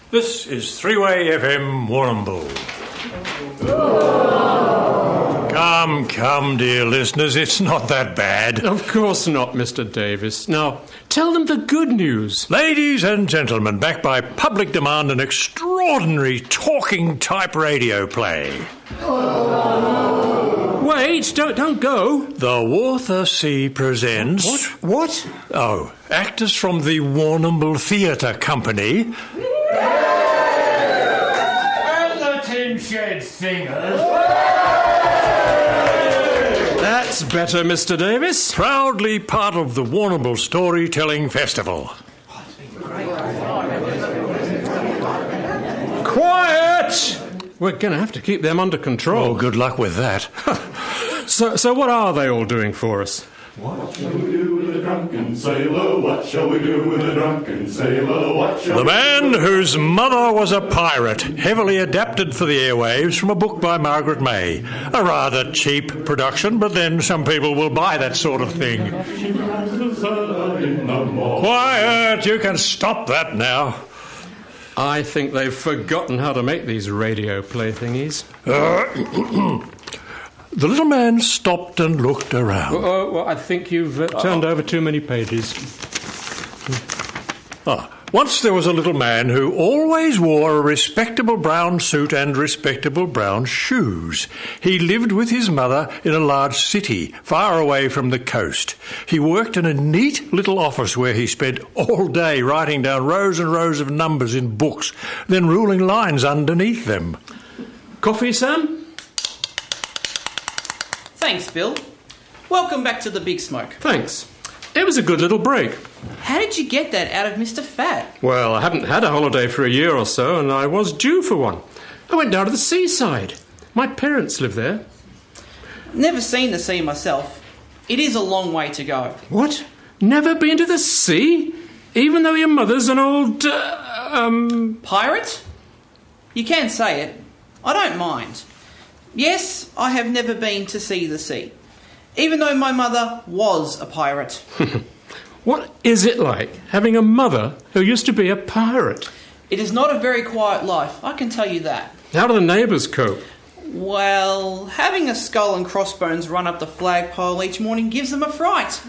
This is Three-Way FM Warrnambool. Come, dear listeners, it's not that bad. Of course not, Mr. Davis. Now, tell them the good news. Ladies and gentlemen, backed by public demand, an extraordinary talking-type radio play. Wait, don't go. The Wartha Sea presents... What? Oh, actors from the Warrnambool Theatre Company... And the Tin Shed Singers... That's better, Mr. Davis. Proudly part of the Warrnambool Storytelling Festival. Quiet! We're going to have to keep them under control. Oh, good luck with that. So what are they all doing for us? What shall we do with a drunken sailor? What shall we do with a drunken sailor? What shall The man whose mother was a pirate, heavily adapted for the airwaves from a book by Margaret May. A rather cheap production, but then some people will buy that sort of thing. Quiet! You can stop that now. I think they've forgotten how to make these radio play thingies. The little man stopped and looked around. Well, I think you've turned over too many pages. Once there was a little man who always wore a respectable brown suit and respectable brown shoes. He lived with his mother in a large city, far away from the coast. He worked in a neat little office where he spent all day writing down rows and rows of numbers in books, then ruling lines underneath them. Coffee, Sam? Thanks, Bill. Welcome back to the Big Smoke. Thanks. It was a good little break. How did you get that out of Mr. Fat? Well, I haven't had a holiday for a year or so, and I was due for one. I went down to the seaside. My parents live there. Never seen the sea myself. It is a long way to go. What? Never been to the sea? Even though your mother's an old, Pirate? You can say it. I don't mind. Yes, I have never been to see the sea, even though my mother was a pirate. What is it like having a mother who used to be a pirate? It is not a very quiet life, I can tell you that. How do the neighbours cope? Well, having a skull and crossbones run up the flagpole each morning gives them a fright.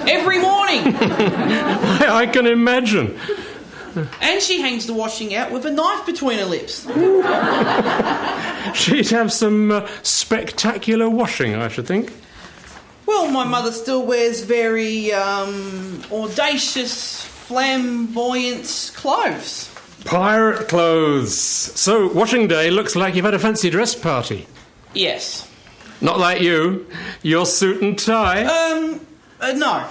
Every morning! I can imagine. And she hangs the washing out with a knife between her lips. She'd have some spectacular washing, I should think. Well, my mother still wears very audacious, flamboyant clothes. Pirate clothes. So, washing day looks like you've had a fancy dress party. Yes. Not like you. Your suit and tie. No.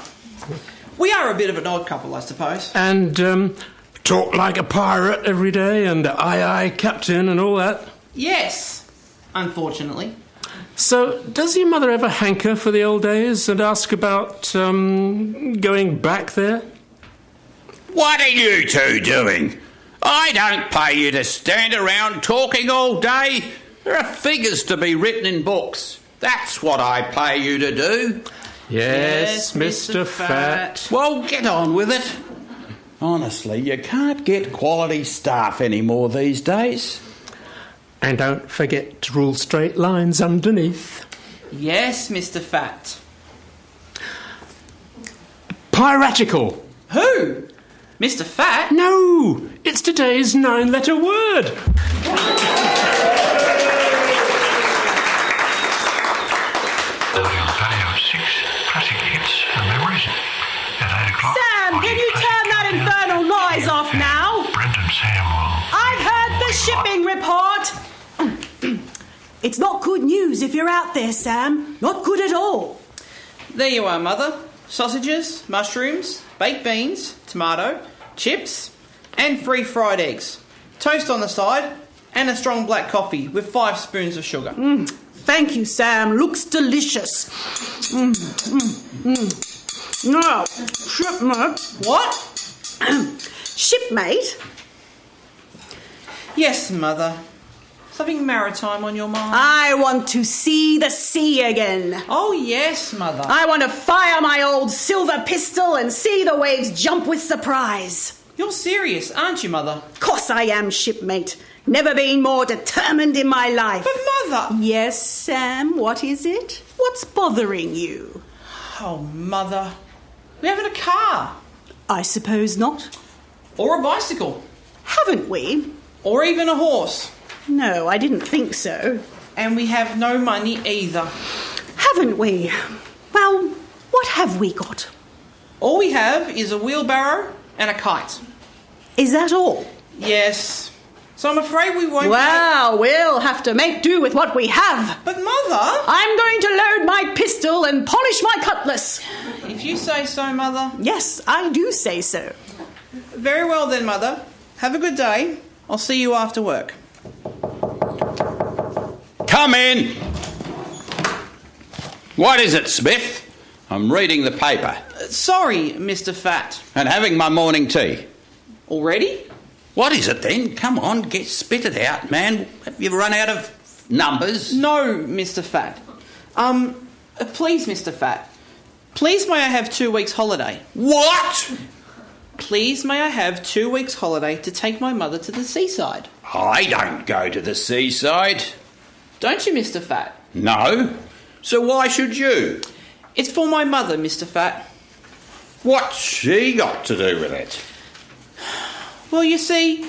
We are a bit of an odd couple, I suppose. And, talk like a pirate every day and aye, captain and all that. Yes, unfortunately. So, does your mother ever hanker for the old days and ask about, going back there? What are you two doing? I don't pay you to stand around talking all day. There are figures to be written in books. That's what I pay you to do. Yes, Mr. Fat. Well, get on with it. Honestly, you can't get quality staff anymore these days. And don't forget to rule straight lines underneath. Yes, Mr. Fat. Piratical. Who? Mr. Fat? No, it's today's 9-letter word. Sam, can you turn that infernal noise off now? Brendan Samuel. I've heard the shipping report. It's not good news if you're out there, Sam. Not good at all. There you are, Mother. Sausages, mushrooms, baked beans, tomato, chips, and free fried eggs. Toast on the side, and a strong black coffee with 5 spoons of sugar. Thank you, Sam. Looks delicious. No, shipmate. What? Shipmate? Yes, Mother. Something maritime on your mind? I want to see the sea again. Oh, yes, Mother. I want to fire my old silver pistol and see the waves jump with surprise. You're serious, aren't you, Mother? Course I am, shipmate. Never been more determined in my life. But, Mother... Yes, Sam, what is it? What's bothering you? Oh, Mother. We haven't a car. I suppose not. Or a bicycle. Haven't we? Or even a horse. No, I didn't think so. And we have no money either. Haven't we? Well, what have we got? All we have is a wheelbarrow and a kite. Is that all? Yes. So I'm afraid we won't... Well, we'll have to make do with what we have. But, Mother... I'm going to load my pistol and polish my cutlass. If you say so, Mother. Yes, I do say so. Very well then, Mother. Have a good day. I'll see you after work. Come in. What is it, Smith? I'm reading the paper. Sorry, Mr. Fat. And having my morning tea. Already? What is it then? Come on, spit it out, man. Have you run out of numbers? No, Mr. Fat. Please, Mr. Fat. Please may I have 2 weeks' holiday? What? Please may I have 2 weeks' holiday to take my mother to the seaside? I don't go to the seaside. Don't you, Mr. Fat? No. So why should you? It's for my mother, Mr. Fat. What's she got to do with it? Well, you see,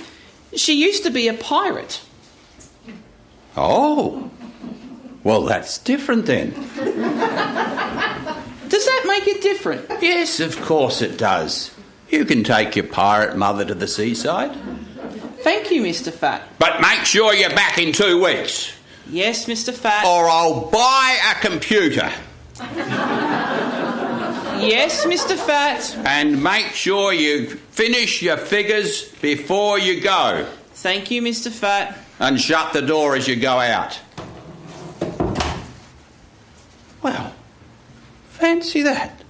she used to be a pirate. Oh. Well, that's different then. Does that make it different? Yes, of course it does. You can take your pirate mother to the seaside. Thank you, Mr. Fat. But make sure you're back in 2 weeks. Yes, Mr. Fat. Or I'll buy a computer. Yes, Mr. Fat. And make sure you finish your figures before you go. Thank you, Mr. Fat. And shut the door as you go out. Well, fancy that.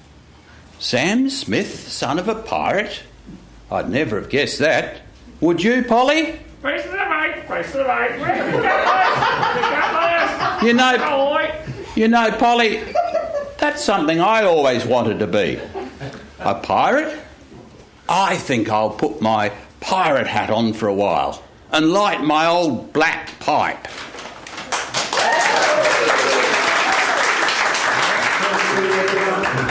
Sam Smith, son of a pirate. I'd never have guessed that. Would you, Polly? Face to the right, face to the right. You know, Polly, that's something I always wanted to be. A pirate? I think I'll put my pirate hat on for a while and light my old black pipe.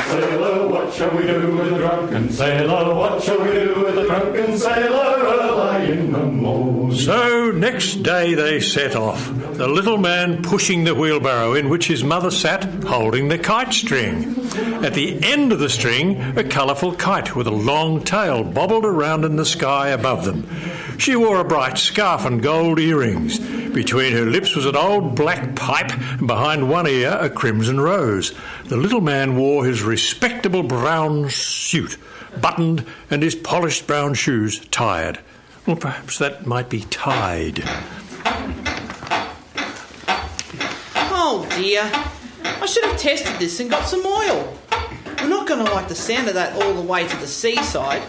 Sailor, what shall we do with a drunken sailor? What shall we do with a drunken sailor? Lie in the mold. So next day they set off, the little man pushing the wheelbarrow in which his mother sat, holding the kite string. At the end of the string, a colourful kite with a long tail bobbled around in the sky above them. She wore a bright scarf and gold earrings. Between her lips was an old black pipe, and behind one ear a crimson rose. The little man wore his respectable brown suit, buttoned, and his polished brown shoes tied. Well, perhaps that might be tied. Oh, dear. I should have tested this and got some oil. We're not going to like the sound of that all the way to the seaside.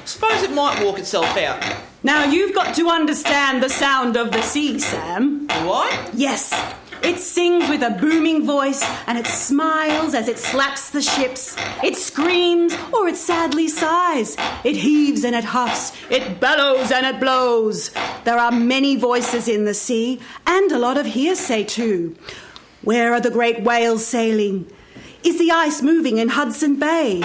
Suppose it might walk itself out. Now, you've got to understand the sound of the sea, Sam. What? Yes. It sings with a booming voice, and it smiles as it slaps the ships. It screams, or it sadly sighs. It heaves and it huffs. It bellows and it blows. There are many voices in the sea, and a lot of hearsay too. Where are the great whales sailing? Is the ice moving in Hudson Bay?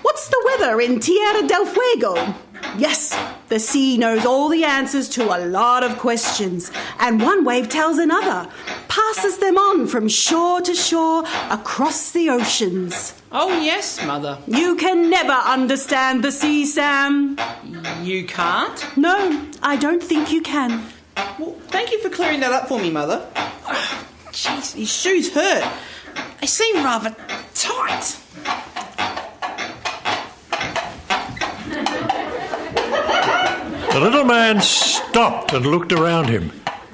What's the weather in Tierra del Fuego? Yes, the sea knows all the answers to a lot of questions, and one wave tells another, passes them on from shore to shore across the oceans. Oh, yes, Mother. You can never understand the sea, Sam. You can't? No, I don't think you can. Well, thank you for clearing that up for me, Mother. Jeez, these shoes hurt. They seem rather tight. The little man stopped and looked around him.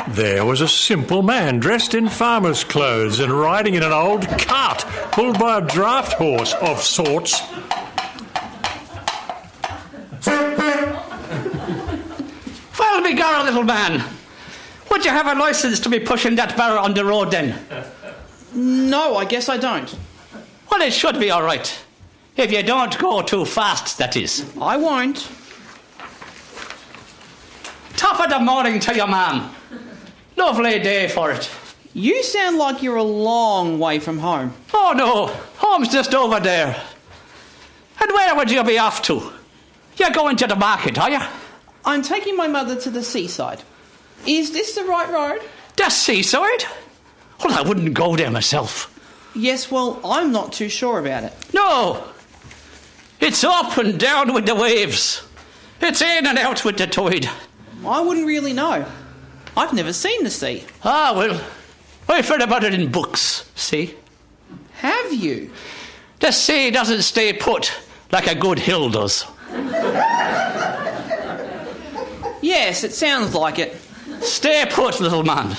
There was a simple man dressed in farmer's clothes and riding in an old cart pulled by a draft horse of sorts. Well, begorra, little man. Would you have a licence to be pushing that barrow on the road then? No, I guess I don't. Well, it should be all right. If you don't go too fast, that is. I won't. the morning to you, ma'am. Lovely day for it. You sound like you're a long way from home. Oh, no. Home's just over there. And where would you be off to? You're going to the market, are you? I'm taking my mother to the seaside. Is this the right road? The seaside? Well, I wouldn't go there myself. Yes, well, I'm not too sure about it. No. It's up and down with the waves. It's in and out with the tide. I wouldn't really know. I've never seen the sea. Ah, well, I've read about it in books, see? Have you? The sea doesn't stay put like a good hill does. Yes, it sounds like it. Stay put, little man.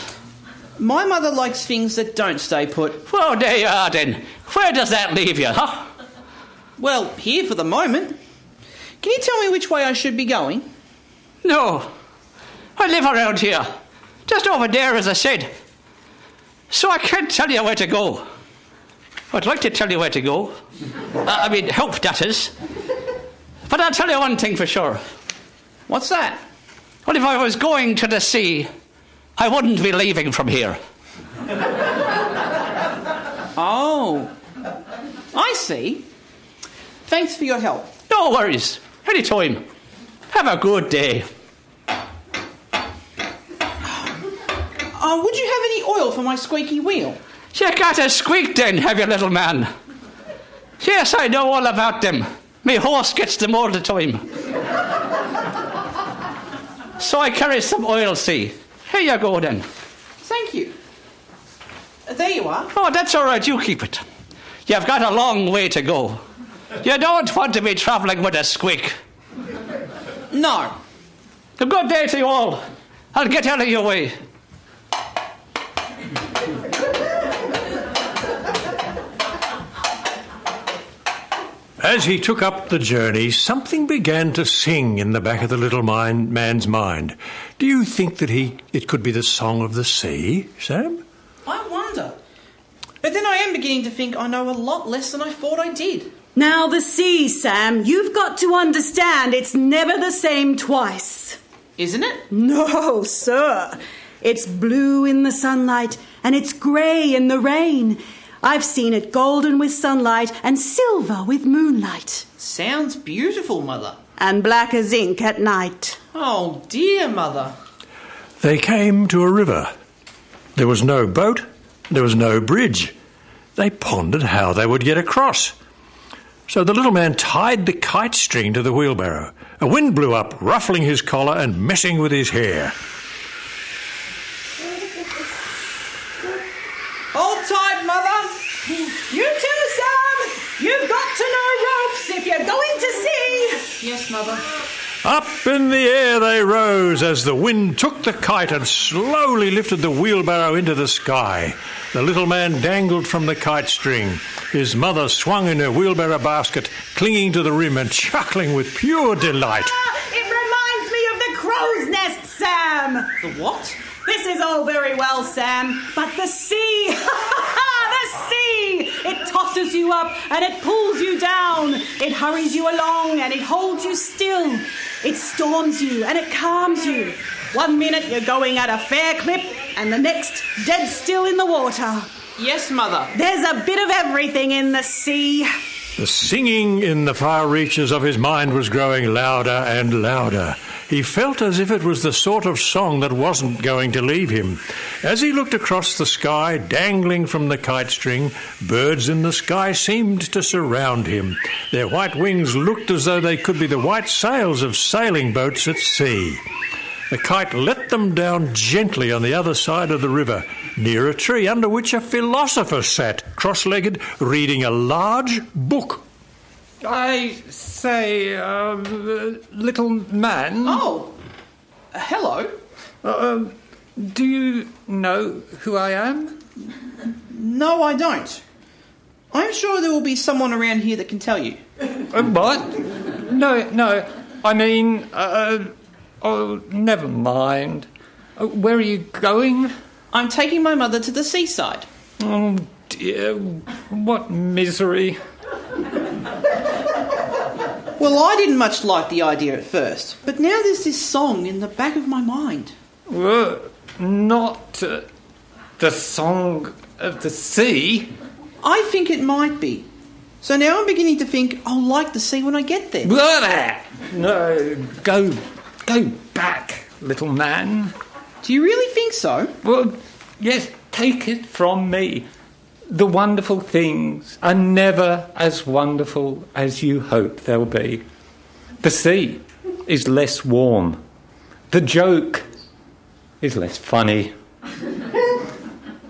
My mother likes things that don't stay put. Well, there you are then. Where does that leave you, huh? Well, here for the moment. Can you tell me which way I should be going? No. I live around here. Just over there, as I said. So I can't tell you where to go. I'd like to tell you where to go. Help, that is. But I'll tell you one thing for sure. What's that? Well, if I was going to the sea, I wouldn't be leaving from here. Oh, I see. Thanks for your help. No worries. Anytime. Have a good day. Would you have any oil for my squeaky wheel? You got a squeak then, have you, little man? Yes, I know all about them. My horse gets them all the time. So I carry some oil, see. Here you go then. Thank you. There you are. Oh, that's all right, you keep it. You've got a long way to go. You don't want to be travelling with a squeak. No. A good day to you all. I'll get out of your way. As he took up the journey, something began to sing in the back of the little man's mind. Do you think that it could be the song of the sea, Sam? I wonder. But then I am beginning to think I know a lot less than I thought I did. Now the sea, Sam, you've got to understand it's never the same twice. Isn't it? No, sir. It's blue in the sunlight and it's grey in the rain. I've seen it golden with sunlight and silver with moonlight. Sounds beautiful, Mother. And black as ink at night. Oh, dear, Mother. They came to a river. There was no boat. There was no bridge. They pondered how they would get across. So the little man tied the kite string to the wheelbarrow. A wind blew up, ruffling his collar and messing with his hair. Hold tight, Mother. You too, Sam. You've got to know ropes if you're going to sea. Yes, Mother. Up in the air they rose as the wind took the kite and slowly lifted the wheelbarrow into the sky. The little man dangled from the kite string. His mother swung in her wheelbarrow basket, clinging to the rim and chuckling with pure delight. It reminds me of the crow's nest, Sam. The what? This is all very well, Sam, but the sea, the sea, it tosses you up and it pulls you down. It hurries you along and it holds you still. It storms you and it calms you. 1 minute you're going at a fair clip and the next dead still in the water. Yes, Mother. There's a bit of everything in the sea. The singing in the far reaches of his mind was growing louder and louder. He felt as if it was the sort of song that wasn't going to leave him. As he looked across the sky, dangling from the kite string, birds in the sky seemed to surround him. Their white wings looked as though they could be the white sails of sailing boats at sea. The kite let them down gently on the other side of the river, near a tree under which a philosopher sat, cross-legged, reading a large book. I say, little man. Oh, hello. Do you know who I am? No, I don't. I'm sure there will be someone around here that can tell you. What? No. I mean, oh, never mind. Where are you going? I'm taking my mother to the seaside. Oh, dear. What misery. Well, I didn't much like the idea at first, but now there's this song in the back of my mind. Well, not the song of the sea. I think it might be. So now I'm beginning to think I'll like the sea when I get there. No, go back, little man. Do you really think so? Well, yes, take it from me. The wonderful things are never as wonderful as you hope they'll be. The sea is less warm. The joke is less funny.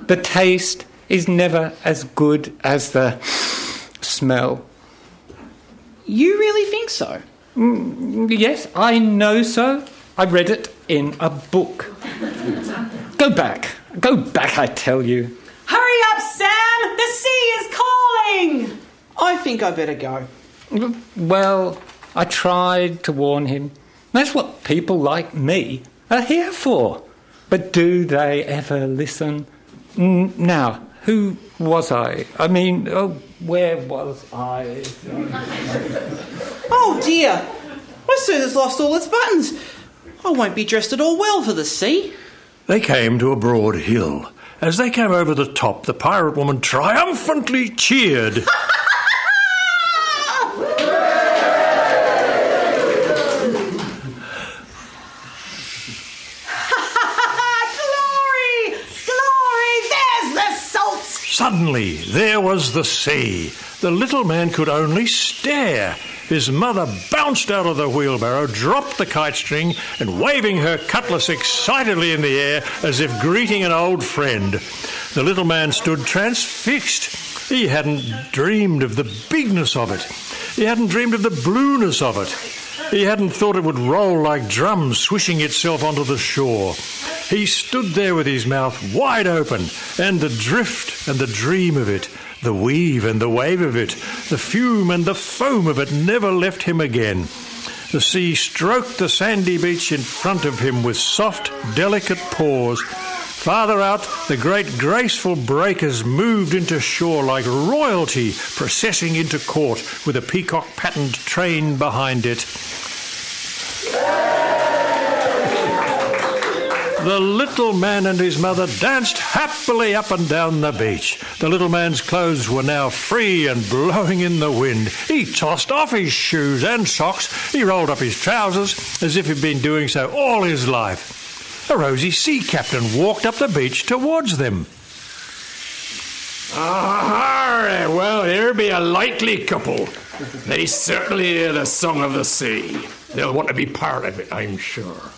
The taste is never as good as the smell. You really think so? Yes, I know so. I read it in a book. Go back, I tell you. Hurry up, Sam! The sea is calling! I think I better go. Well, I tried to warn him. That's what people like me are here for. But do they ever listen? Now, who was I? I mean, where was I? Oh dear! My suit has lost all its buttons. I won't be dressed at all well for the sea. They came to a broad hill. As they came over the top, the pirate woman triumphantly cheered. Glory! There's the salt! Suddenly, there was the sea. The little man could only stare. His mother bounced out of the wheelbarrow, dropped the kite string, and waving her cutlass excitedly in the air as if greeting an old friend. The little man stood transfixed. He hadn't dreamed of the bigness of it. He hadn't dreamed of the blueness of it. He hadn't thought it would roll like drums, swishing itself onto the shore. He stood there with his mouth wide open, and the drift and the dream of it, the weave and the wave of it, the fume and the foam of it never left him again. The sea stroked the sandy beach in front of him with soft, delicate paws. Farther out, the great graceful breakers moved into shore like royalty processing into court with a peacock-patterned train behind it. The little man and his mother danced happily up and down the beach. The little man's clothes were now free and blowing in the wind. He tossed off his shoes and socks. He rolled up his trousers as if he'd been doing so all his life. A rosy sea captain walked up the beach towards them. Ah, well, here be a likely couple. They certainly hear the song of the sea. They'll want to be part of it, I'm sure.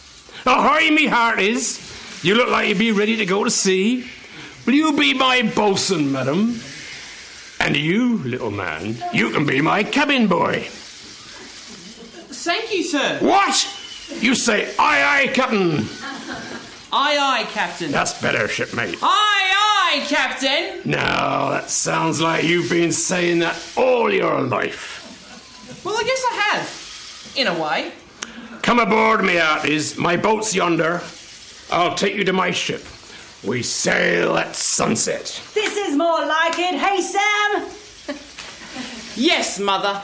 Ahoy, me hearties! You look like you'd be ready to go to sea. Will you be my bosun, madam? And you, little man, you can be my cabin boy. Thank you, sir. What? You say, aye, aye, captain. Aye, aye, Captain. That's better, shipmate. Aye, aye, Captain. Now, that sounds like you've been saying that all your life. Well, I guess I have, in a way. Come aboard, me hearties. My boat's yonder. I'll take you to my ship. We sail at sunset. This is more like it. Hey, Sam! Yes, Mother.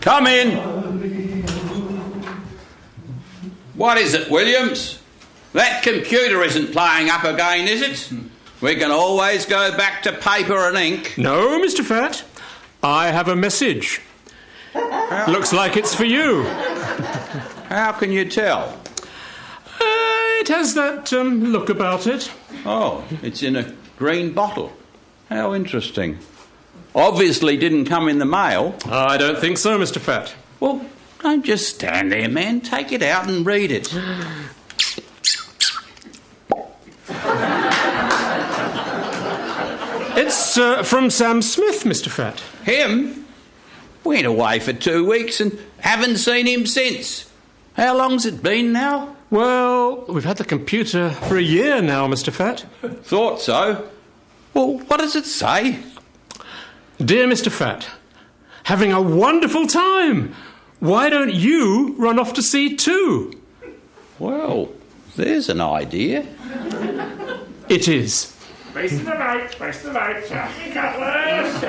Come in. What is it, Williams? That computer isn't playing up again, is it? We can always go back to paper and ink. No, Mr. Fat. I have a message. Looks like it's for you. How can you tell? It has that look about it. Oh, it's in a green bottle. How interesting. Obviously didn't come in the mail. I don't think so, Mr. Fat. Well, don't just stand there, man. Take it out and read it. It's from Sam Smith, Mr. Fat. Him? Went away for 2 weeks and haven't seen him since. How long's it been now? Well, we've had the computer for a year now, Mr. Fat. Thought so. Well, what does it say? Dear Mr. Fat, having a wonderful time. Why don't you run off to sea too? Well, there's an idea. It is. Face to the right, face to the right. Shut your cutlass,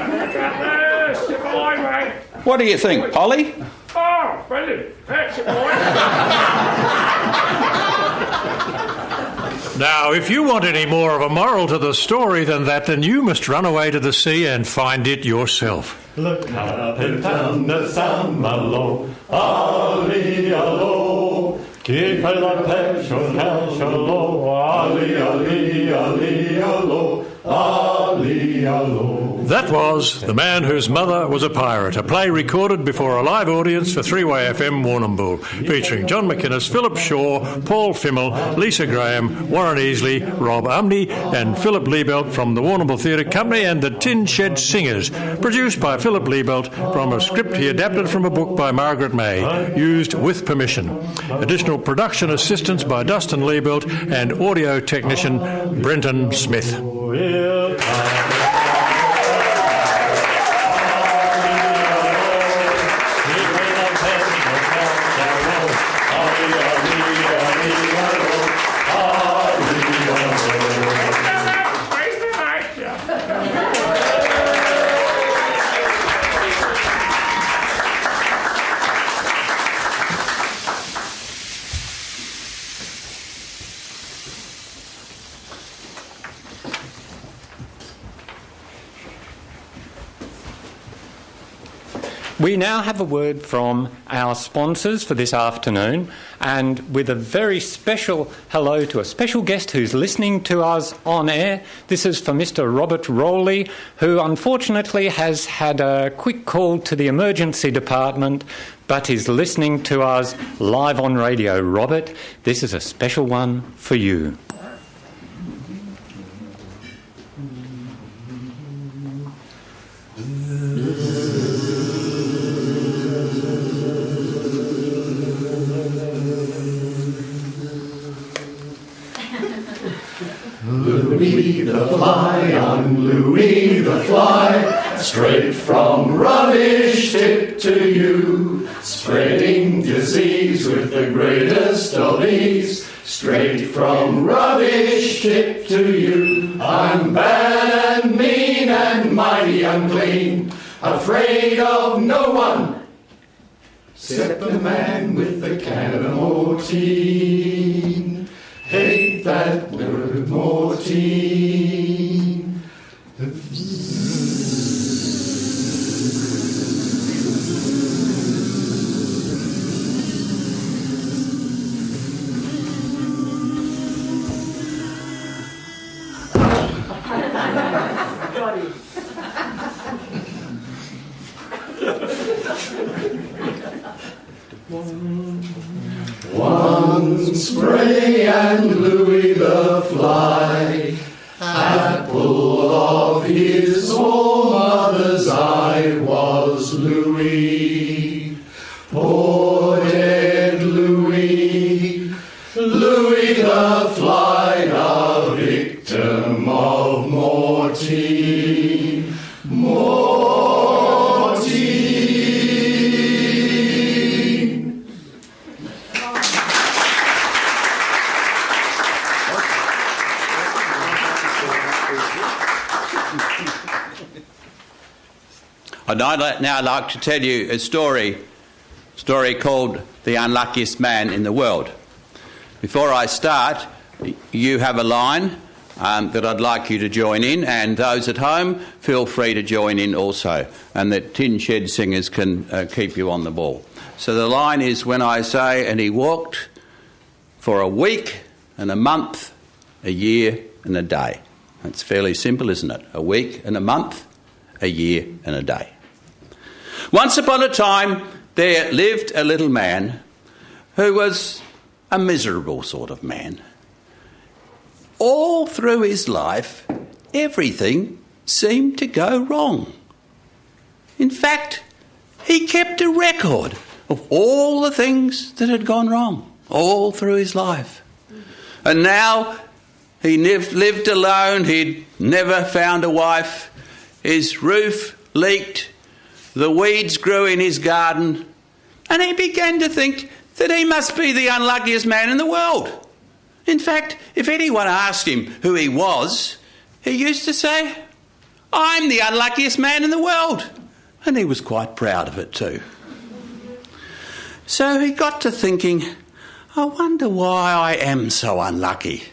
your boy, mate. What do you think, Polly? Oh, brilliant. That's your boy. Now, if you want any more of a moral to the story than that, then you must run away to the sea and find it yourself. Look up and down the Saint-Malo, Ali-alo, qui fait la pêche au cachalot, Ali-ali-ali-alo, Ali-alo. That was The Man Whose Mother Was a Pirate, a play recorded before a live audience for 3-Way FM Warrnambool, featuring John McInnes, Philip Shaw, Paul Fimmel, Lisa Graham, Warren Easley, Rob Umney and Philip Liebelt from the Warrnambool Theatre Company and the Tin Shed Singers, produced by Philip Liebelt from a script he adapted from a book by Margaret May, used with permission. Additional production assistance by Dustin Liebelt and audio technician Brenton Smith. We now have a word from our sponsors for this afternoon, and with a very special hello to a special guest who's listening to us on air. This is for Mr. Robert Rowley, who unfortunately has had a quick call to the emergency department, but is listening to us live on radio. Robert, this is a special one for you. Louis the Fly, I'm Louis the Fly, straight from rubbish tip to you, spreading disease with the greatest of ease, straight from rubbish tip to you. I'm bad and mean and mighty unclean, afraid of no one, except the man with the can of Mortine. Hate that word Mortine. One spray and Louis the Fly, apple of his old mother's eye, was Louis. Poor dead Louis, Louis the Fly, a victim of Mortine. I'd now like to tell you a story called The Unluckiest Man in the World. Before I start, you have a line that I'd like you to join in, and those at home, feel free to join in also, and the Tin Shed Singers can keep you on the ball. So the line is when I say, and he walked for a week and a month, a year and a day. That's fairly simple, isn't it? A week and a month, a year and a day. Once upon a time, there lived a little man who was a miserable sort of man. All through his life, everything seemed to go wrong. In fact, he kept a record of all the things that had gone wrong all through his life. And now he lived alone. He'd never found a wife. His roof leaked. the weeds grew in his garden, and he began to think that he must be the unluckiest man in the world. In fact, if anyone asked him who he was, he used to say, "I'm the unluckiest man in the world." And he was quite proud of it too. So he got to thinking, I wonder why I am so unlucky.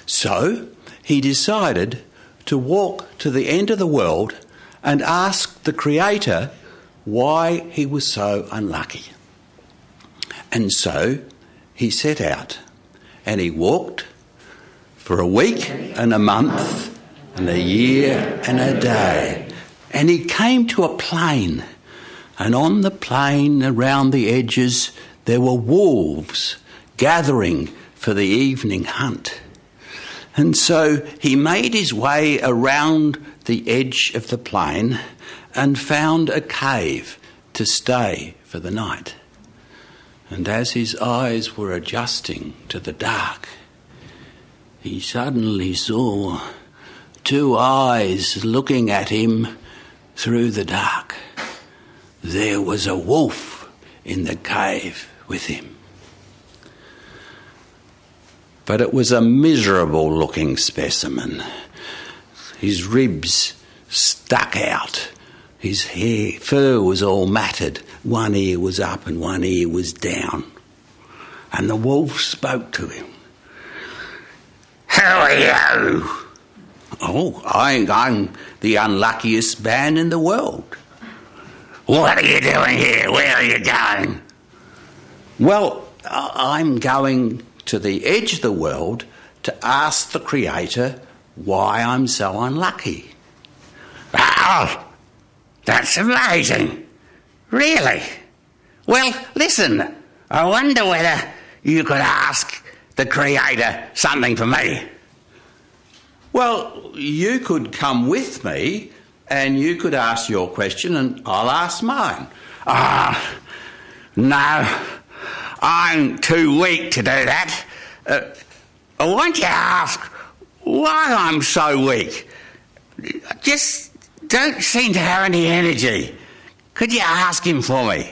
So he decided to walk to the end of the world and ask the Creator why he was so unlucky. And so he set out, and he walked for a week and a month and a year and a day. And he came to a plain, and on the plain around the edges there were wolves gathering for the evening hunt. And so he made his way around the edge of the plain and found a cave to stay for the night. And as his eyes were adjusting to the dark, he suddenly saw two eyes looking at him through the dark. There was a wolf in the cave with him. But it was a miserable-looking specimen. His ribs stuck out. His fur was all matted. One ear was up and one ear was down. And the wolf spoke to him. "How are you?" "Oh, I'm the unluckiest man in the world." "What are you doing here? Where are you going?" "Well, I'm going to the edge of the world to ask the Creator why I'm so unlucky." "Oh, that's amazing. Really? Well, listen, I wonder whether you could ask the Creator something for me." "Well, you could come with me and you could ask your question and I'll ask mine." No, I'm too weak to do that. I want you to ask why I'm so weak. I just don't seem to have any energy. Could you ask him for me?"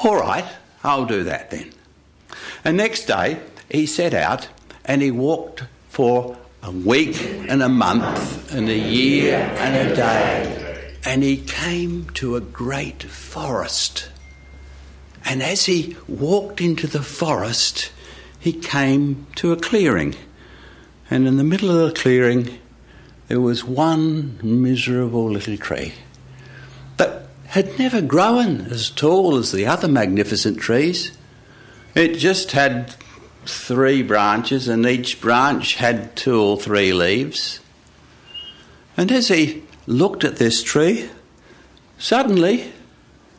"All right, I'll do that then." And next day he set out and he walked for a week and a month and a year and a day. And he came to a great forest. And as he walked into the forest, he came to a clearing. And in the middle of the clearing, there was one miserable little tree that had never grown as tall as the other magnificent trees. It just had 3 branches, and each branch had 2 or 3 leaves. And as he looked at this tree, suddenly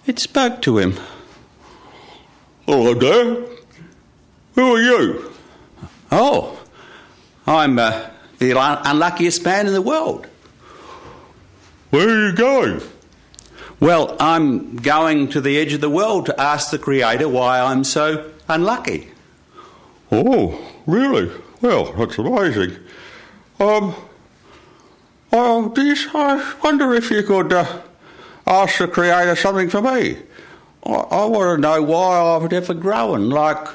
it spoke to him. "Hello there. Who are you?" "Oh, I'm the unluckiest man in the world." "Where are you going?" "Well, I'm going to the edge of the world to ask the Creator why I'm so unlucky." "Oh, really? Well, that's amazing. I wonder if you could ask the Creator something for me. I want to know why I've never grown like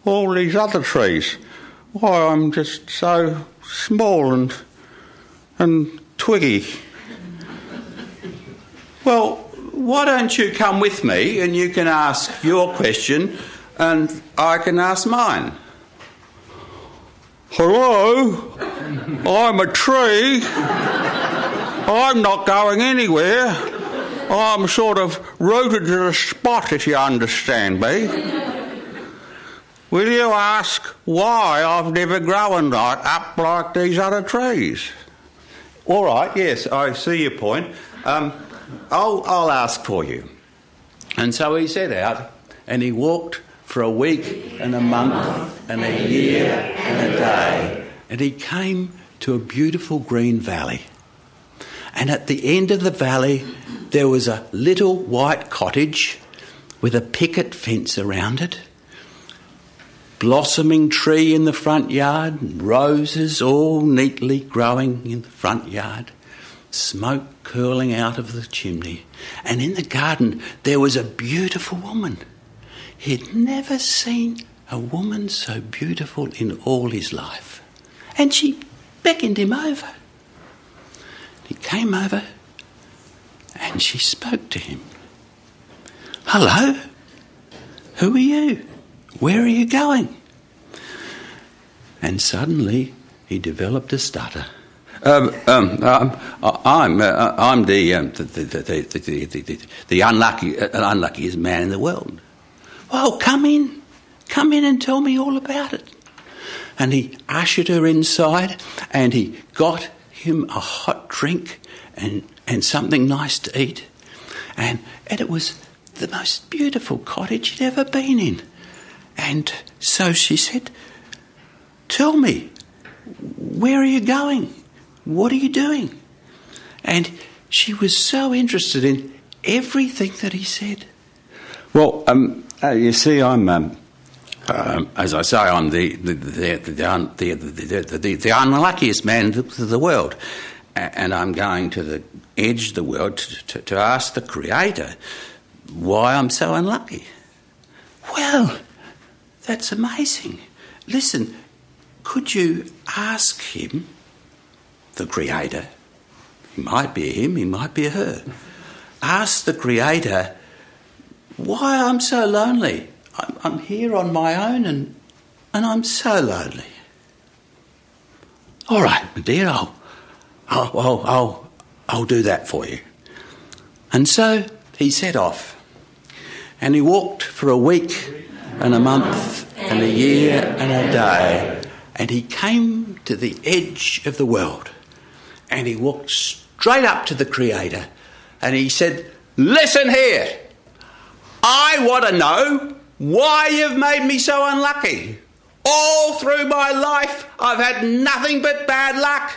all these other trees. Why I'm just so small and twiggy." "Well, why don't you come with me and you can ask your question and I can ask mine." "Hello, I'm a tree. I'm not going anywhere. I'm sort of rooted to the spot, if you understand me. Will you ask why I've never grown up like these other trees?" "All right, yes, I see your point. I'll ask for you." And so he set out and he walked for a week and a month and a year and a day. And he came to a beautiful green valley. And at the end of the valley there was a little white cottage with a picket fence around it, blossoming tree in the front yard, roses all neatly growing in the front yard, smoke curling out of the chimney, and in the garden there was a beautiful woman. He'd never seen a woman so beautiful in all his life. And she beckoned him over. He came over and she spoke to him. "Hello, who are you? Where are you going?" And suddenly he developed a stutter. I'm the unluckiest man in the world. "Well, come in and tell me all about it." And he ushered her inside, and he got him a hot drink and something nice to eat, and it was the most beautiful cottage he'd ever been in. And so she said, "Tell me, where are you going? What are you doing?" And she was so interested in everything that he said. "Well, you see, I'm, as I say, I'm the unluckiest man in the world, and I'm going to the edge of the world to ask the Creator why I'm so unlucky." "Well, that's amazing. Listen, could you ask him, the Creator, he might be a him, he might be a her, ask the Creator why I'm so lonely. I'm here on my own and I'm so lonely." "All right, my dear, I'll do that for you." And so he set off, and he walked for a week and a month and a year and a day, and he came to the edge of the world, and he walked straight up to the Creator, and he said, "Listen here, I want to know why you've made me so unlucky. All through my life I've had nothing but bad luck."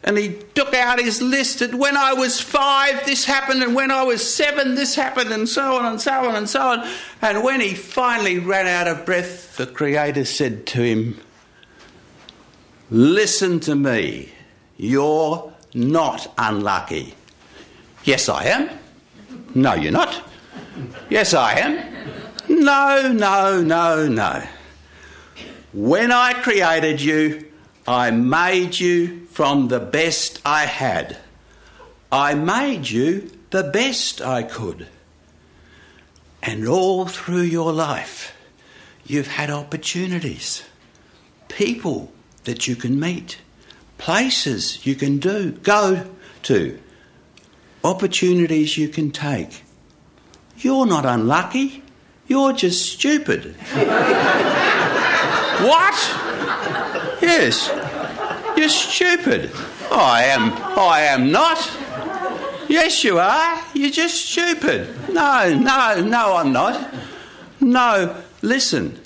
And he took out his list, and when I was 5 this happened, and when I was 7 this happened, and so on and so on and so on. And when he finally ran out of breath, the Creator said to him, "Listen to me, you're not unlucky." "Yes, I am." "No, you're not." "Yes, I am." "No, no, no, no. When I created you, I made you from the best I had. I made you the best I could. And all through your life, you've had opportunities, people that you can meet, places you can go to, opportunities you can take. You're not unlucky, you're just stupid." "What?" "Yes, you're stupid." I am not." "Yes, you are. You're just stupid." No, I'm not." "No, listen.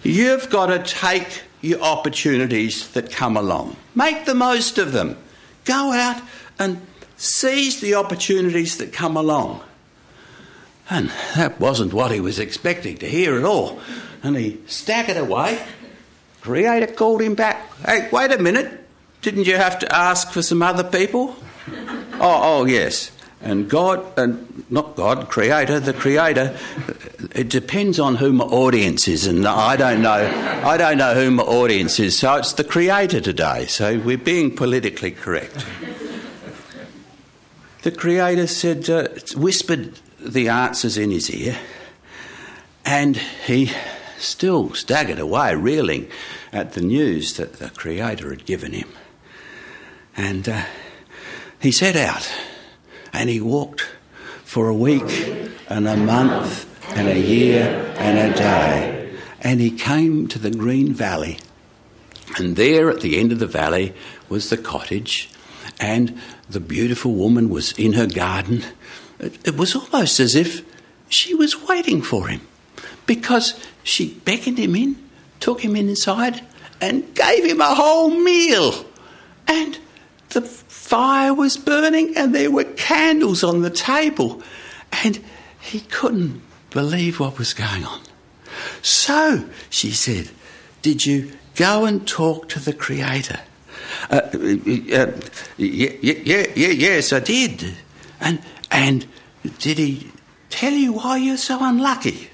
You've got to take your opportunities that come along. Make the most of them. Go out and seize the opportunities that come along." And that wasn't what he was expecting to hear at all. And he staggered away. Creator called him back. "Hey, wait a minute. Didn't you have to ask for some other people?" Oh, yes. And Creator, the Creator, it depends on who my audience is, and I don't know who my audience is, so it's the Creator today, so we're being politically correct. The Creator said, whispered the answers in his ear, and he still staggered away, reeling at the news that the Creator had given him. And he set out, and he walked for a week and a month and a year and a day, and he came to the green valley, and there at the end of the valley was the cottage, and the beautiful woman was in her garden. It was almost as if she was waiting for him, because she beckoned him in, took him inside, and gave him a whole meal. And the fire was burning, and there were candles on the table, and he couldn't believe what was going on. "So," she said, "did you go and talk to the Creator? Yes, I did. And did he tell you why you're so unlucky?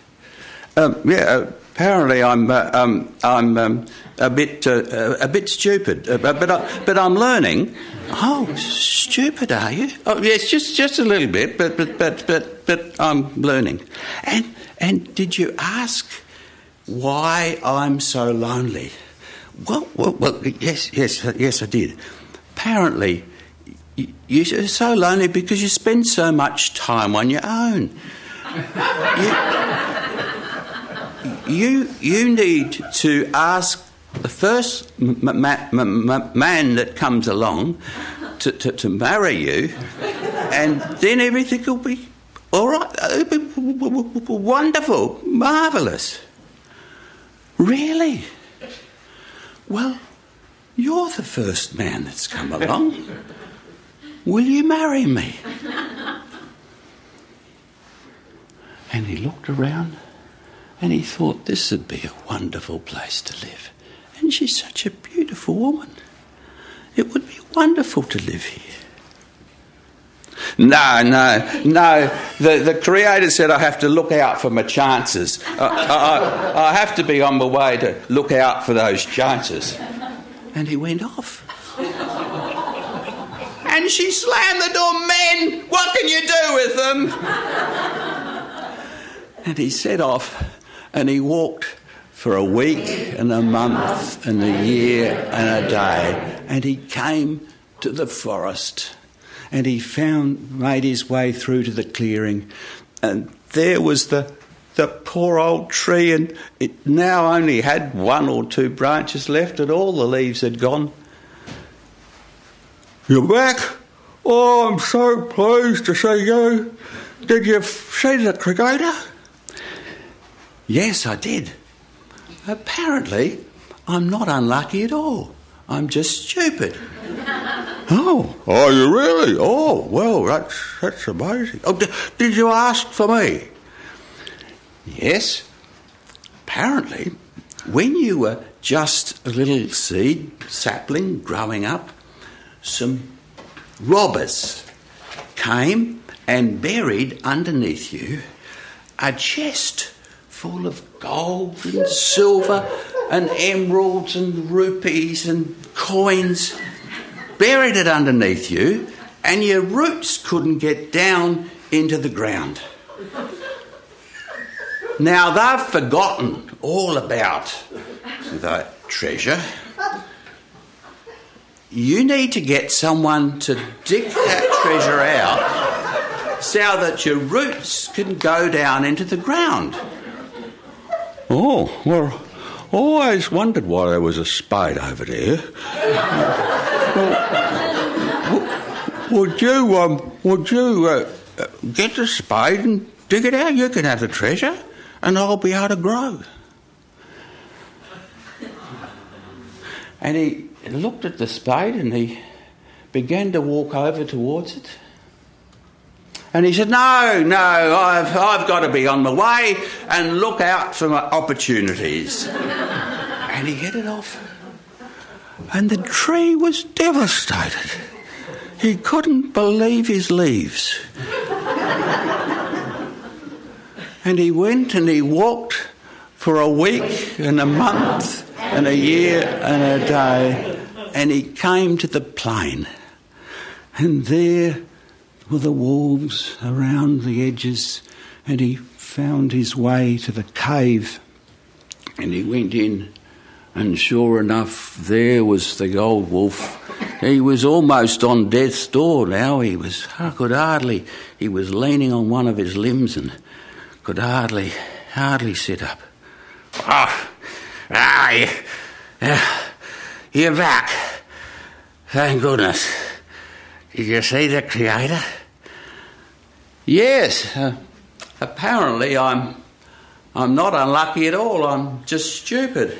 Apparently I'm a bit stupid, but I'm learning. Oh, stupid, are you? Oh, yes, just a little bit, but I'm learning. And did you ask why I'm so lonely? Well, yes, I did. Apparently, you're so lonely because you spend so much time on your own. You need to ask the first man that comes along to marry you, and then everything will be all right. It'll be wonderful, marvellous. Really? Well, you're the first man that's come along. Will you marry me? And he looked around and he thought this would be a wonderful place to live. And she's such a beautiful woman. It would be wonderful to live here. No. The Creator said I have to look out for my chances. I have to be on my way to look out for those chances. And he went off. And she slammed the door. Men, what can you do with them? And he set off and he walked for a week and a month and a year and a day. And he came to the forest and he made his way through to the clearing. And there was the poor old tree, and it now only had 1 or 2 branches left and all the leaves had gone. You're back? Oh, I'm so pleased to see you. Did you see the Creator? Yes, I did. Apparently, I'm not unlucky at all. I'm just stupid. Oh, are you really? Oh, well, that's amazing. Oh, did you ask for me? Yes. Apparently, when you were just a little seed sapling growing up, some robbers came and buried underneath you a chest full of gold and silver and emeralds and rupees and coins. Buried it underneath you, and your roots couldn't get down into the ground. Now they've forgotten all about the treasure. You need to get someone to dig that treasure out so that your roots can go down into the ground. Oh, well, I always wondered why there was a spade over there. Would you get the spade and dig it out? You can have the treasure and I'll be able to grow. And he looked at the spade and he began to walk over towards it. And he said, no, I've got to be on my way and look out for my opportunities. And he headed off. And the tree was devastated. He couldn't believe his leaves. And he went and he walked for a week and a month and a year and a day, and he came to the plain. And there were the wolves around the edges, and he found his way to the cave. And he went in, and sure enough, there was the old wolf. He was almost on death's door now. He was leaning on one of his limbs and could hardly sit up. You're back. Thank goodness. Did you see the Creator? Yes. Apparently I'm not unlucky at all. I'm just stupid.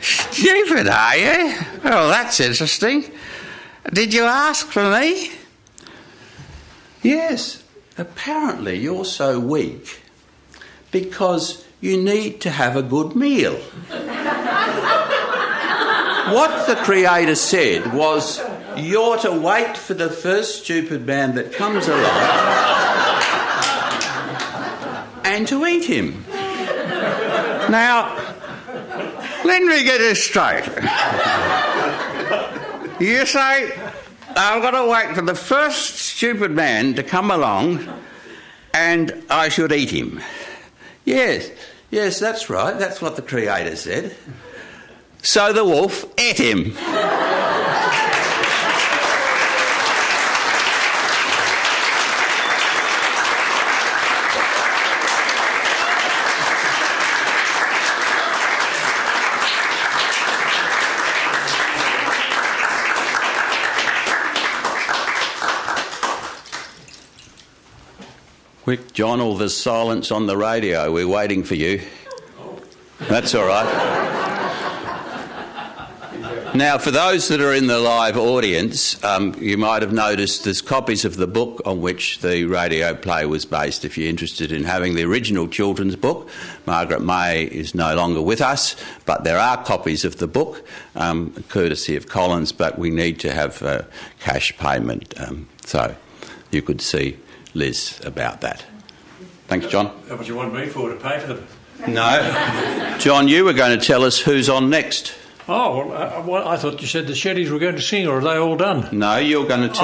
Stupid, are you? Oh, that's interesting. Did you ask for me? Yes. Apparently you're so weak because you need to have a good meal. What the Creator said was, you're to wait for the first stupid man that comes along and to eat him. Now, let me get this straight. You say, I've got to wait for the first stupid man to come along and I should eat him. Yes, that's right. That's what the Creator said. So the wolf ate him. Quick, John, all the silence on the radio. We're waiting for you. That's all right. Now, for those that are in the live audience, you might have noticed there's copies of the book on which the radio play was based. If you're interested in having the original children's book, Margaret May is no longer with us, but there are copies of the book, courtesy of Collins, but we need to have cash payment. So you could see Liz about that. Thanks, John. How much you want me for to pay for them? No. John, you were going to tell us who's on next. Oh, well, I thought you said the Sheddies were going to sing, or are they all done? No, you're going to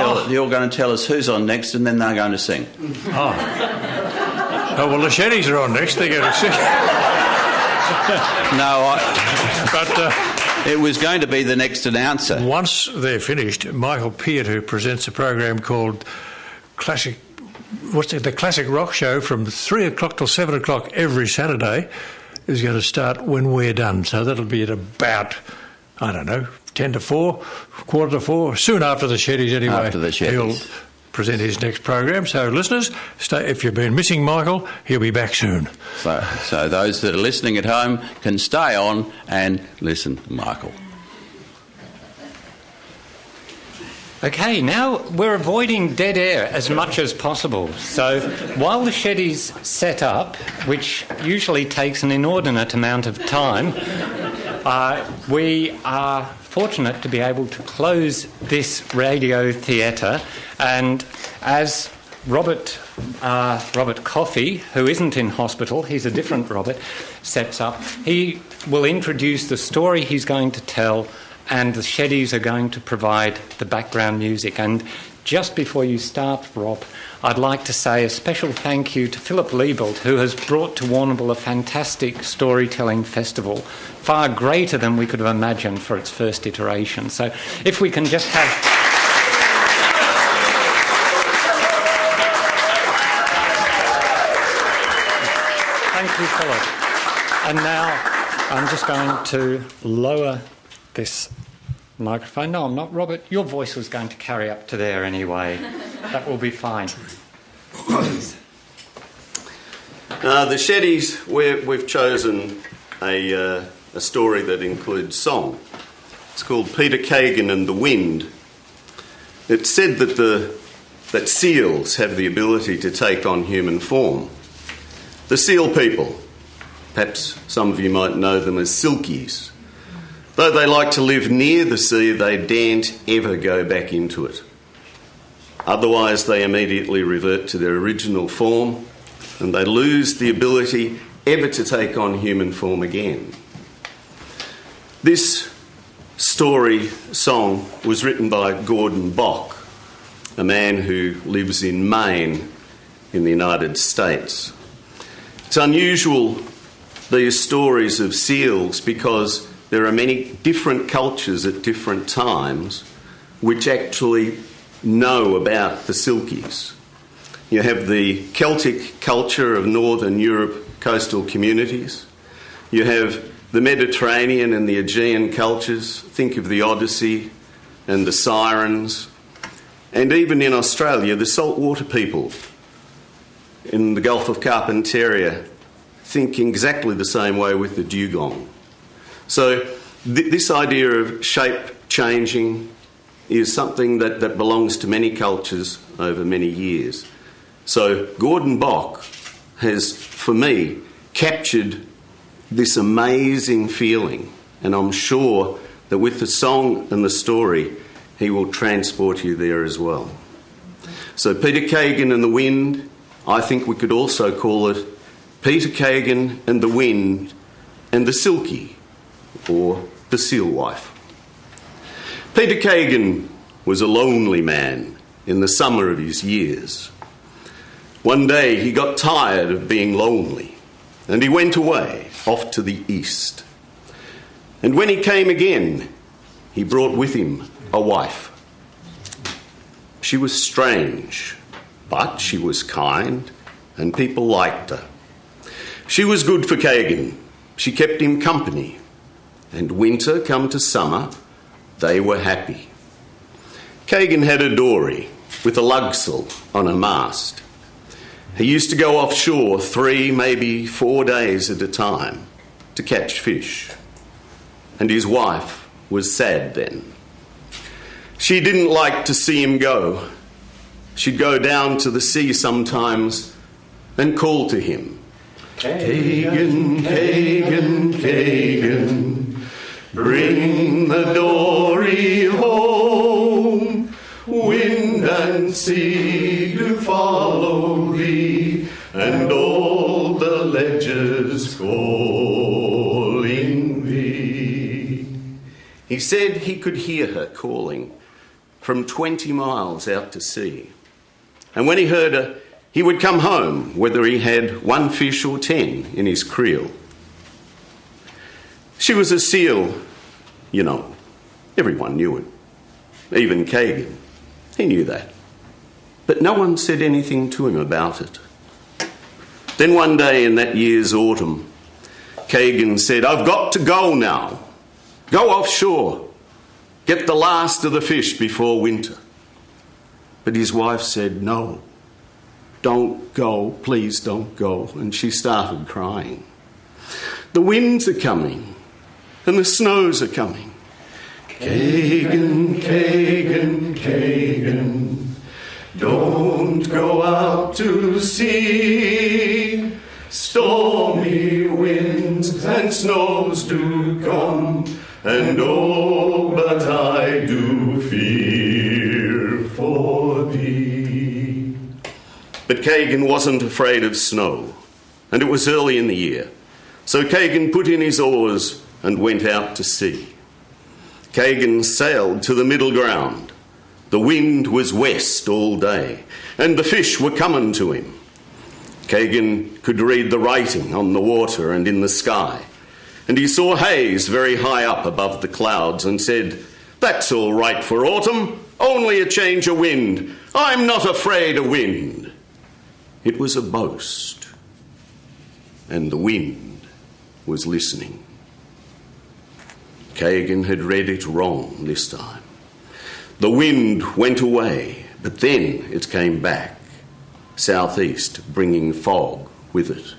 tell us who's on next, and then they're going to sing. Oh, well, the Sheddies are on next. They're going to sing. It was going to be the next announcer. Once they're finished, Michael Peart, who presents a program called the Classic Rock Show from 3 o'clock till 7 o'clock every Saturday, is going to start when we're done. So that'll be at about, 10 to 4, quarter to 4, soon after the Sheddies anyway. After the Sheddies. He'll present his next program. So listeners, if you've been missing Michael, he'll be back soon. So those that are listening at home can stay on and listen to Michael. Okay, now we're avoiding dead air as much as possible. So while the Sheddies set up, which usually takes an inordinate amount of time, we are fortunate to be able to close this radio theatre. And as Robert Coffey, who isn't in hospital, he's a different Robert, sets up, he will introduce the story he's going to tell, and the Sheddies are going to provide the background music. And just before you start, Rob, I'd like to say a special thank you to Philip Liebelt, who has brought to Warrnambool a fantastic storytelling festival, far greater than we could have imagined for its first iteration. So if we can just have... Thank you, Philip. And now I'm just going to lower this microphone. No, I'm not, Robert. Your voice was going to carry up to there anyway. That will be fine. The Sheddies, we've chosen a story that includes song. It's called Peter Kagan and the Wind. It's said that seals have the ability to take on human form. The seal people, perhaps some of you might know them as silkies. Though they like to live near the sea, they daren't ever go back into it. Otherwise, they immediately revert to their original form and they lose the ability ever to take on human form again. This song was written by Gordon Bok, a man who lives in Maine in the United States. It's unusual, these stories of seals, because there are many different cultures at different times which actually know about the silkies. You have the Celtic culture of Northern Europe coastal communities. You have the Mediterranean and the Aegean cultures. Think of the Odyssey and the Sirens. And even in Australia, the saltwater people in the Gulf of Carpentaria think exactly the same way with the dugong. So this idea of shape changing is something that belongs to many cultures over many years. So Gordon Bok has, for me, captured this amazing feeling, and I'm sure that with the song and the story, he will transport you there as well. So Peter Kagan and the Wind, I think we could also call it Peter Kagan and the Wind and the Silkie, or the Seal Wife. Peter Kagan was a lonely man in the summer of his years. One day he got tired of being lonely, and he went away, off to the east. And when he came again, he brought with him a wife. She was strange, but she was kind, and people liked her. She was good for Kagan. She kept him company, and winter come to summer, they were happy. Kagan had a dory with a lugsail on a mast. He used to go offshore 3, maybe 4 days at a time to catch fish. And his wife was sad then. She didn't like to see him go. She'd go down to the sea sometimes and call to him. Kagan, Kagan, Kagan, bring the dory home. Wind and sea do follow thee, and all the ledges calling thee. He said he could hear her calling from 20 miles out to sea. And when he heard her, he would come home, whether he had 1 fish or 10 in his creel. She was a seal, you know. Everyone knew it. Even Kagan. He knew that. But no one said anything to him about it. Then one day in that year's autumn, Kagan said, "I've got to go now. Go offshore. Get the last of the fish before winter." But his wife said, "No, don't go, please don't go." And she started crying. The winds are coming and the snows are coming. Kagan, Kagan, Kagan, don't go out to sea. Stormy winds and snows do come, and oh, but I do fear for thee. But Kagan wasn't afraid of snow, and it was early in the year. So Kagan put in his oars and went out to sea. Kagan sailed to the middle ground. The wind was west all day, and the fish were coming to him. Kagan could read the writing on the water and in the sky, and he saw haze very high up above the clouds and said, "That's all right for autumn, only a change of wind. I'm not afraid of wind." It was a boast, and the wind was listening. Kagan had read it wrong this time. The wind went away, but then it came back, southeast, bringing fog with it.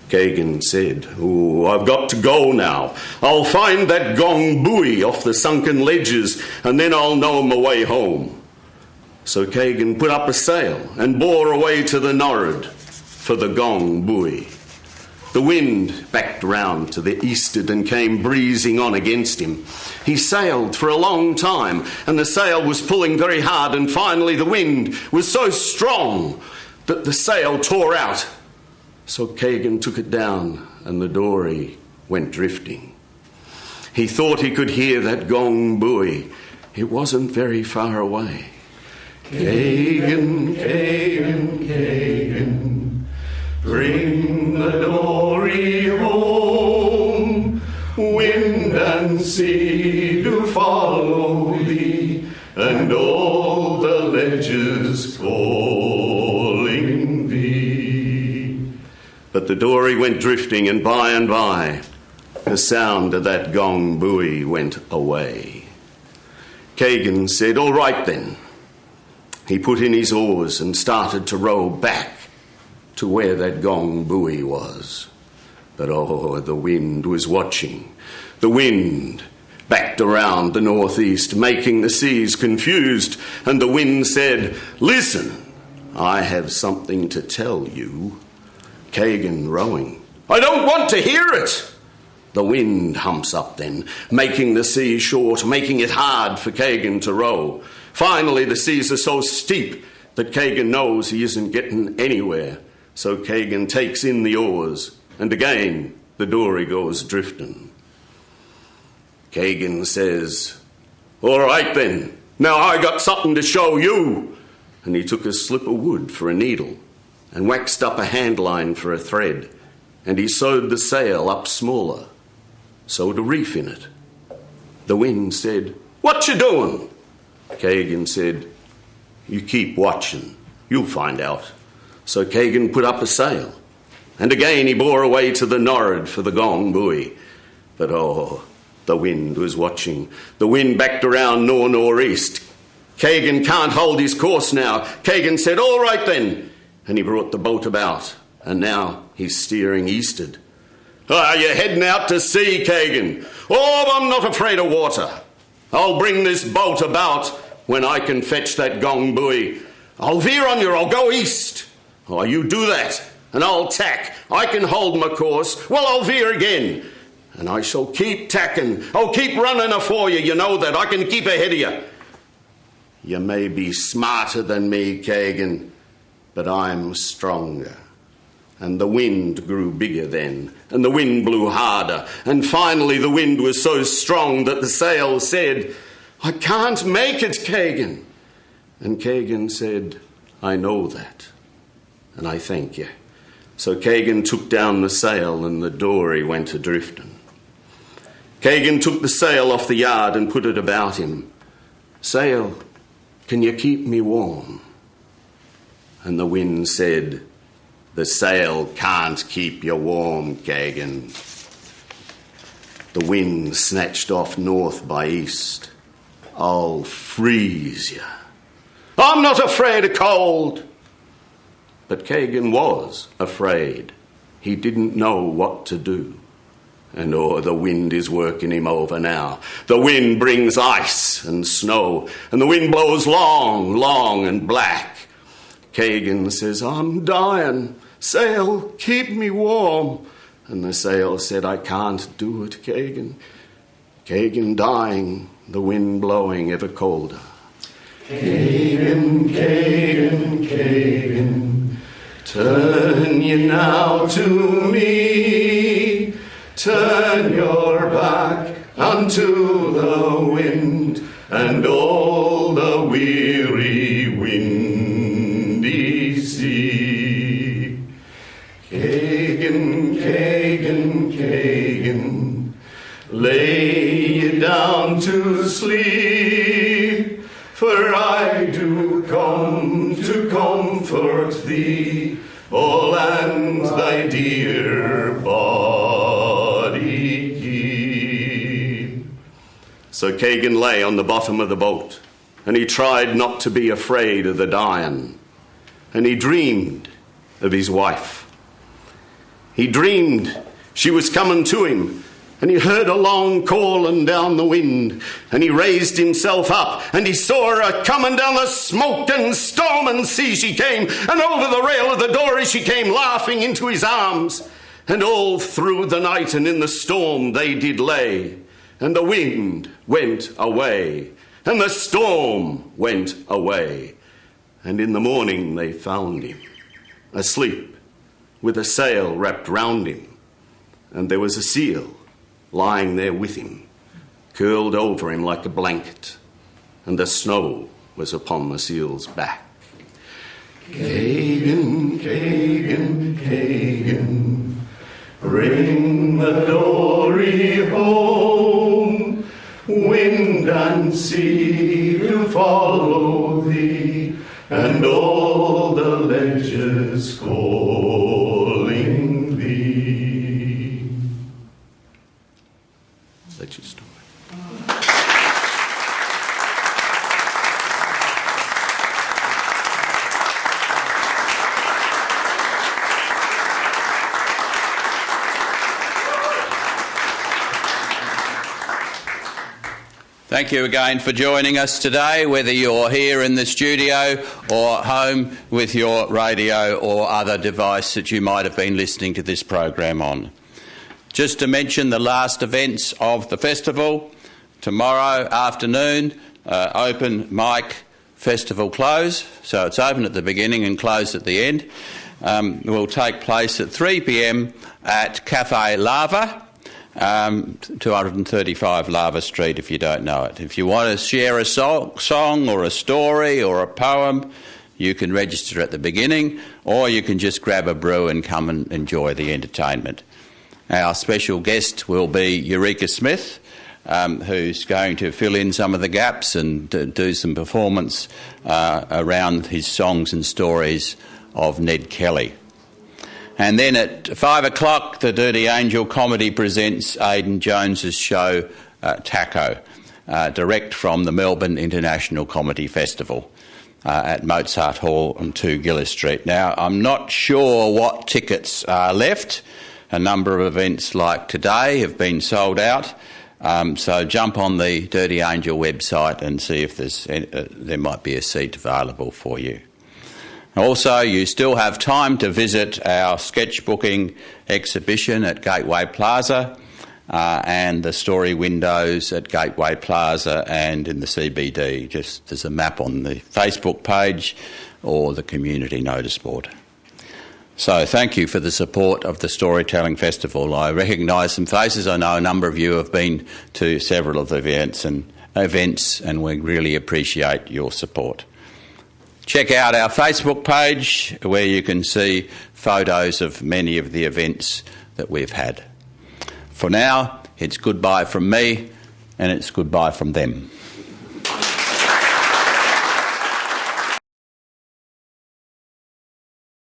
Kagan said, "Oh, I've got to go now. I'll find that gong buoy off the sunken ledges, and then I'll know my way home." So Kagan put up a sail and bore away to the nor'ard for the gong buoy. The wind backed round to the eastward and came breezing on against him. He sailed for a long time, and the sail was pulling very hard, and finally the wind was so strong that the sail tore out. So Kagan took it down, and the dory went drifting. He thought he could hear that gong buoy. It wasn't very far away. Kagan, Kagan, Kagan, bring the dory home. Wind and sea do follow thee, and all the ledges calling thee. But the dory went drifting, and by, the sound of that gong buoy went away. Kagan said, "All right then." He put in his oars and started to row back to where that gong buoy was. But oh, the wind was watching. The wind backed around the northeast, making the seas confused, and the wind said, "Listen, I have something to tell you." Kagan rowing, "I don't want to hear it." The wind humps up then, making the sea short, making it hard for Kagan to row. Finally, the seas are so steep that Kagan knows he isn't getting anywhere. So Kagan takes in the oars, and again the dory goes drifting. Kagan says, "All right then, now I got something to show you." And he took a slip of wood for a needle and waxed up a handline for a thread, and he sewed the sail up smaller, sewed a reef in it. The wind said, "What you doing?" Kagan said, "You keep watching, you'll find out." So Kagan put up a sail, and again he bore away to the nor'ard for the gong buoy. But oh, the wind was watching. The wind backed around nor'-nor'east. Kagan can't hold his course now. Kagan said, "All right then," and he brought the boat about, and now he's steering eastward. "Are you heading out to sea, Kagan?" "Oh, I'm not afraid of water. I'll bring this boat about when I can fetch that gong buoy. I'll veer on you, I'll go east." "Oh, you do that, and I'll tack. I can hold my course. Well, I'll veer again, and I shall keep tacking. I'll keep running afore you, you know that. I can keep ahead of you." "You may be smarter than me, Kagan, but I'm stronger." And the wind grew bigger then, and the wind blew harder, and finally the wind was so strong that the sail said, "I can't make it, Kagan." And Kagan said, "I know that, and I thank you." So Kagan took down the sail, and the dory went a-drifting. Kagan took the sail off the yard and put it about him. "Sail, can you keep me warm?" And the wind said, "The sail can't keep you warm, Kagan." The wind snatched off north by east. "I'll freeze you." "I'm not afraid of cold." But Kagan was afraid. He didn't know what to do. And oh, the wind is working him over now. The wind brings ice and snow, and the wind blows long, long and black. Kagan says, "I'm dying. Sail, keep me warm." And the sail said, "I can't do it, Kagan." Kagan dying, the wind blowing ever colder. "Kagan, Kagan, Kagan, turn ye now to me. Turn your back unto the wind, and all the weary windy sea. Kagan, Kagan, Kagan, lay ye down to sleep, for I do come to comfort thee, all and thy dear body keep." So Kagan lay on the bottom of the boat, and he tried not to be afraid of the dying, and he dreamed of his wife. He dreamed she was coming to him, and he heard a long calling down the wind, and he raised himself up, and he saw her coming down the smoke and storm and sea she came, and over the rail of the dory she came, laughing into his arms. And all through the night and in the storm they did lay, and the wind went away, and the storm went away. And in the morning they found him, asleep, with a sail wrapped round him, and there was a seal lying there with him, curled over him like a blanket, and the snow was upon the seal's back. Kagan, Kagan, Kagan, bring the dory home, wind and sea to follow thee, and all the ledges calling thee. That's your story. Thank you again for joining us today, whether you're here in the studio or home with your radio or other device that you might have been listening to this program on. Just to mention the last events of the festival. Tomorrow afternoon, open mic festival close, so it's open at the beginning and closed at the end. Will take place at 3 p.m. at Cafe Lava, 235 Lava Street if you don't know it. If you want to share a song or a story or a poem, you can register at the beginning, or you can just grab a brew and come and enjoy the entertainment. Our special guest will be Eureka Smith, who's going to fill in some of the gaps and do some performance around his songs and stories of Ned Kelly. And then at 5 o'clock, the Dirty Angel Comedy presents Aidan Jones's show, Taco, direct from the Melbourne International Comedy Festival at Mozart Hall on 2 Gillis Street. Now, I'm not sure what tickets are left. A number of events like today have been sold out. So jump on the Dirty Angel website and see if there might be a seat available for you. Also, you still have time to visit our sketchbooking exhibition at Gateway Plaza and the story windows at Gateway Plaza and in the CBD. There's a map on the Facebook page or the community notice board. So thank you for the support of the Storytelling Festival. I recognise some faces. I know a number of you have been to several of the events and we really appreciate your support. Check out our Facebook page where you can see photos of many of the events that we've had. For now, it's goodbye from me and it's goodbye from them.